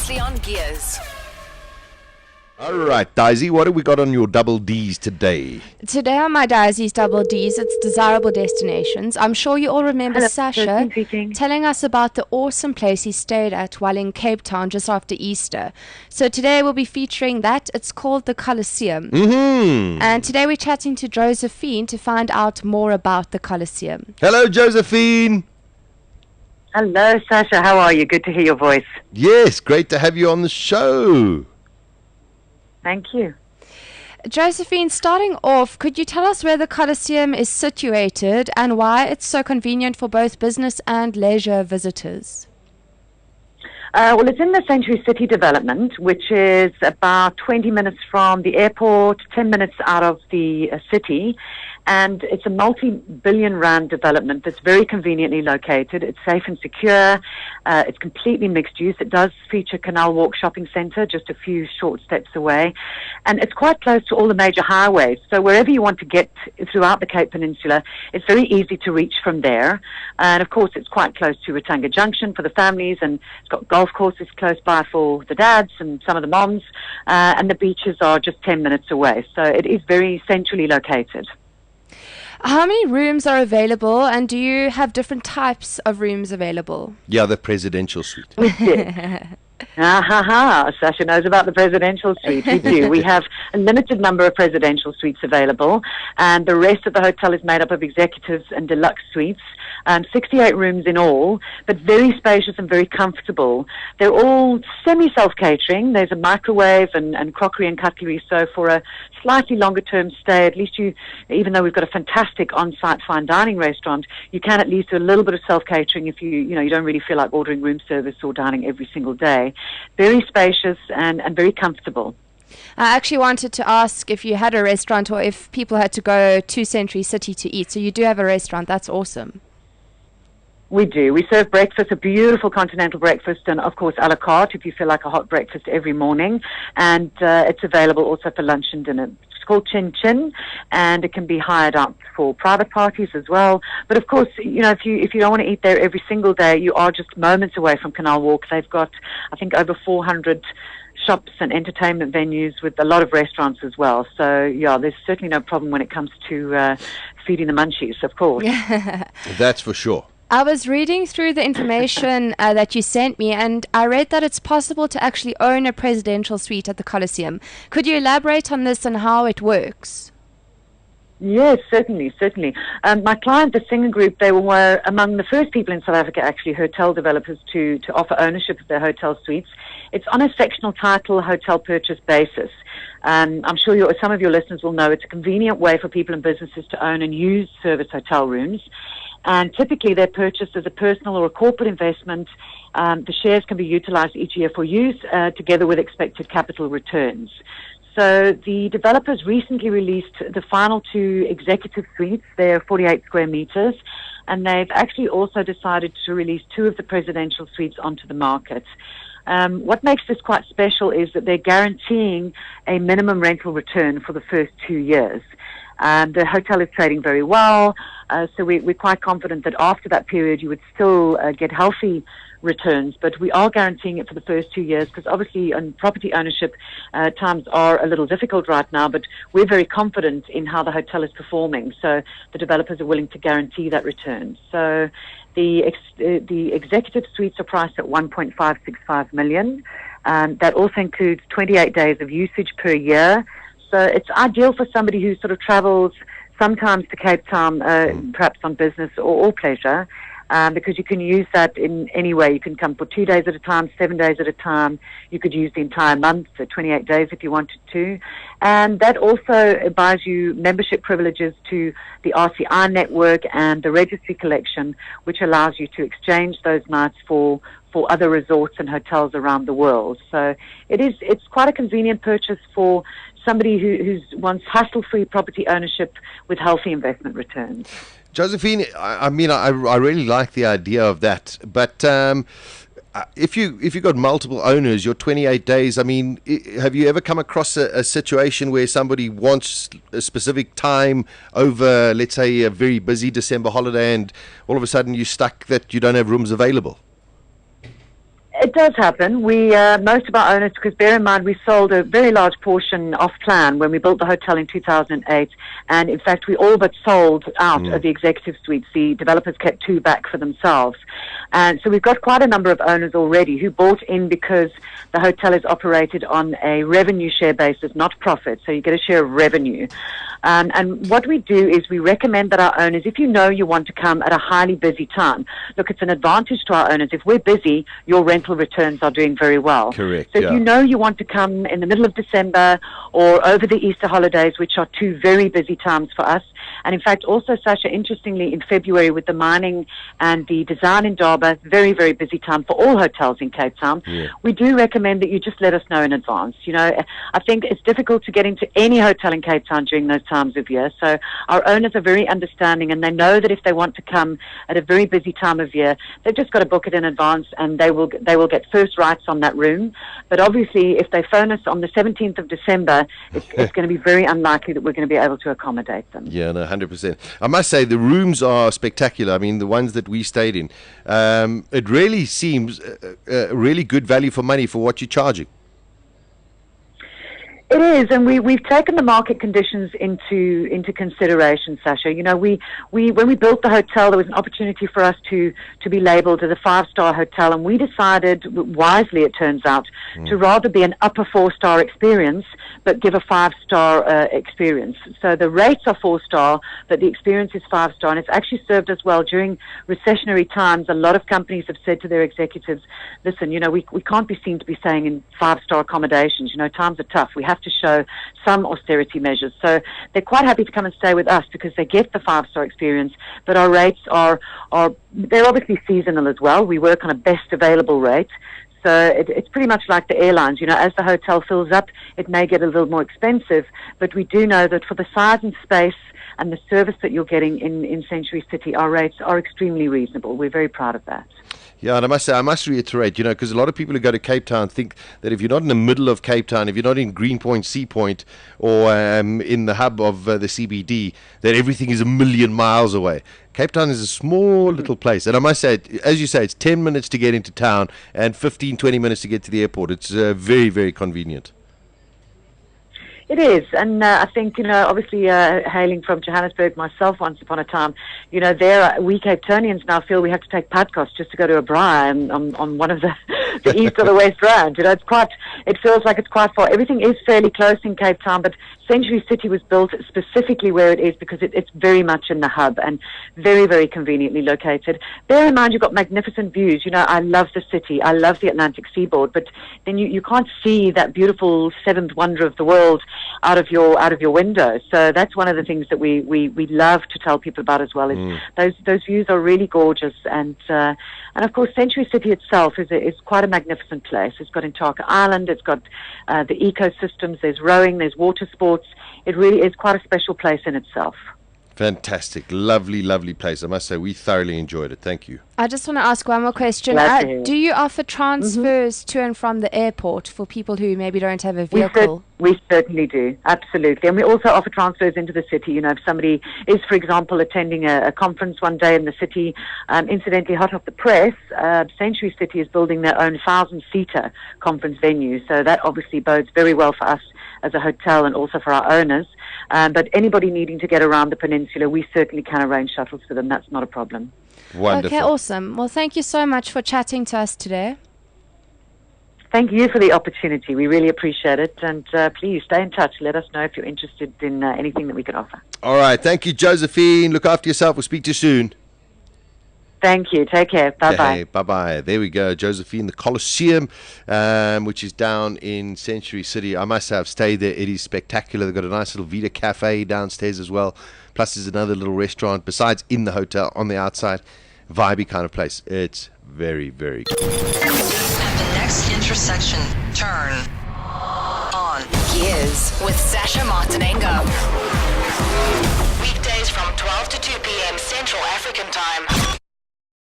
previously on Gearz. All right, Disi, what have we got on your double Ds today? Today on my Disi's Double Ds, it's desirable destinations. I'm sure you all remember Hello, Sasha Josephine speaking. telling us about the awesome place he stayed at while in Cape Town just after Easter. So today we'll be featuring that. It's called the Colloseum. And today we're chatting to Josephine to find out more about the Colloseum. Hello, Josephine. Hello, Sasha. How are you? Good to hear your voice. Yes, great to have you on the show. Thank you. Josephine, starting off, could you tell us where the Colloseum is situated and why it's so convenient for both business and leisure visitors? Well, it's in the Century City development, which is about 20 minutes from the airport, 10 minutes out of the city. And it's a multi-billion rand development that's very conveniently located. It's safe and secure. It's completely mixed use. It does feature Canal Walk Shopping Centre, just a few short steps away. And it's quite close to all the major highways. So wherever you want to get throughout the Cape Peninsula, it's very easy to reach from there. And of course, it's quite close to Ratanga Junction for the families, and it's got golf courses close by for the dads and some of the moms. And the beaches are just 10 minutes away. So it is very centrally located. How many rooms are available, and do you have different types of rooms available? Yeah, the presidential suite. Sasha knows about the presidential suite. We do. We have a limited number of presidential suites available, and the rest of the hotel is made up of executives and deluxe suites. 68 rooms in all, but very spacious and very comfortable. They're all semi-self-catering. There's a microwave and crockery and cutlery, so for a slightly longer-term stay, at least even though we've got a fantastic on-site fine dining restaurant, you can at least do a little bit of self-catering if you don't really feel like ordering room service or dining every single day. Very spacious and very comfortable. I actually wanted to ask if you had a restaurant or if people had to go to Century City to eat. So you do have a restaurant. That's awesome. We do. We serve breakfast, a beautiful continental breakfast, and of course a la carte if you feel like a hot breakfast every morning. And it's available also for lunch and dinner. It's called Chin Chin, and it can be hired out for private parties as well. But of course, if you don't want to eat there every single day, you are just moments away from Canal Walk. They've got, I think, over 400 shops and entertainment venues with a lot of restaurants as well. So yeah, there's certainly no problem when it comes to feeding the munchies, of course. That's for sure. I was reading through the information that you sent me, and I read that it's possible to actually own a presidential suite at the Colloseum. Could you elaborate on this and how it works? Yes, certainly. My client, the Singer Group, they were among the first people in South Africa, actually, hotel developers to offer ownership of their hotel suites. It's on a sectional title hotel purchase basis. I'm sure some of your listeners will know it's a convenient way for people and businesses to own and use service hotel rooms. And typically they're purchased as a personal or a corporate investment. The shares can be utilized each year for use, together with expected capital returns. So the developers recently released the final 2 executive suites. They're 48 square meters. And they've actually also decided to release 2 of the presidential suites onto the market. What makes this quite special is that they're guaranteeing a minimum rental return for the first 2 years. The hotel is trading very well, so we're quite confident that after that period you would still get healthy returns, but we are guaranteeing it for the first 2 years because obviously on property ownership times are a little difficult right now, but we're very confident in how the hotel is performing, so the developers are willing to guarantee that return. So the executive suites are priced at 1.565 million. That also includes 28 days of usage per year. So it's ideal for somebody who sort of travels sometimes to Cape Town, perhaps on business or pleasure, because you can use that in any way. You can come for 2 days at a time, 7 days at a time. You could use the entire month, so 28 days if you wanted to. And that also buys you membership privileges to the RCI network and the registry collection, which allows you to exchange those nights for other resorts and hotels around the world. So it's quite a convenient purchase for somebody who wants hassle-free property ownership with healthy investment returns. Josephine, I really like the idea of that, but if you've got multiple owners, your 28 days, have you ever come across a situation where somebody wants a specific time over, let's say, a very busy December holiday, and all of a sudden you're stuck that you don't have rooms available? It does happen. We most of our owners, because bear in mind we sold a very large portion off plan when we built the hotel in 2008, and in fact we all but sold out of the executive suites. The developers kept 2 back for themselves, and so we've got quite a number of owners already who bought in because the hotel is operated on a revenue share basis, not profit. So you get a share of revenue. And what we do is we recommend that our owners, if you know you want to come at a highly busy time, look, it's an advantage to our owners. If we're busy, your rental returns are doing very well. Correct. So if you know you want to come in the middle of December or over the Easter holidays, which are 2 very busy times for us, and in fact also, Sasha, interestingly, in February with the mining and the design in Durban, very, very busy time for all hotels in Cape Town, we do recommend that you just let us know in advance. You know, I think it's difficult to get into any hotel in Cape Town during those times of year. So our owners are very understanding, and they know that if they want to come at a very busy time of year, they've just got to book it in advance, and they will get first rights on that room. But obviously, if they phone us on the 17th of December, it's going to be very unlikely that we're going to be able to accommodate them. Yeah, no, 100%. I must say the rooms are spectacular. I mean, the ones that we stayed in, it really seems a really good value for money for what you're charging. It is, and we've taken the market conditions into consideration, Sasha. You know, we when we built the hotel, there was an opportunity for us to be labelled as a 5-star hotel, and we decided, wisely it turns out, to rather be an upper 4-star experience, but give a 5-star experience. So the rates are 4-star, but the experience is 5-star, and it's actually served us well during recessionary times. A lot of companies have said to their executives, listen, you know, we can't be seen to be staying in 5-star accommodations. You know, times are tough. We have to show some austerity measures. So they're quite happy to come and stay with us because they get the 5-star experience, but our rates are they're obviously seasonal as well. We work on a best available rate. So it's pretty much like the airlines. You know, as the hotel fills up, it may get a little more expensive, but we do know that for the size and space and the service that you're getting in Century City, our rates are extremely reasonable. We're very proud of that. Yeah, and I must reiterate, you know, because a lot of people who go to Cape Town think that if you're not in the middle of Cape Town, if you're not in Greenpoint, Sea Point, or in the hub of the CBD, that everything is a million miles away. Cape Town is a small little place. And I must say, as you say, it's 10 minutes to get into town and 15, 20 minutes to get to the airport. It's very, very convenient. It is, and I think, you know, obviously hailing from Johannesburg myself once upon a time, you know, we Cape Townians now feel we have to take Padcos just to go to a braai on one of the east or the west rand. You know, it feels like it's quite far. Everything is fairly close in Cape Town, but Century City was built specifically where it is because it's very much in the hub and very, very conveniently located. Bear in mind, you've got magnificent views. You know, I love the city. I love the Atlantic seaboard, but then you can't see that beautiful seventh wonder of the world out of your window. So that's one of the things that we love to tell people about as well. Is those views are really gorgeous, and of course Century City itself is quite a magnificent place. It's got Intaka Island, it's got the ecosystems. There's rowing, there's water sports. It really is quite a special place in itself. Fantastic, lovely, lovely place. I must say we thoroughly enjoyed it. Thank you. I just want to ask one more question. Do you offer transfers to and from the airport for people who maybe don't have a vehicle? We certainly do, absolutely. And we also offer transfers into the city. You know, if somebody is, for example, attending a conference one day in the city, incidentally, hot off the press, Century City is building their own 1,000-seater conference venue. So that obviously bodes very well for us as a hotel and also for our owners. But anybody needing to get around the peninsula, we certainly can arrange shuttles for them. That's not a problem. Wonderful. Okay, awesome. Well, thank you so much for chatting to us today. Thank you for the opportunity. We really appreciate it. And please stay in touch. Let us know if you're interested in anything that we can offer. All right. Thank you, Josephine. Look after yourself. We'll speak to you soon. Thank you. Take care. Bye-bye. Hey, bye-bye. There we go. Josephine, the Colloseum, which is down in Century City. I must have stayed there. It is spectacular. They've got a nice little Vita Cafe downstairs as well. Plus, there's another little restaurant besides in the hotel on the outside. Vibey kind of place. It's very, very good. At the next intersection, turn on Gearz with Sasha Martinengo. weekdays from 12 to 2 p.m. Central African Time.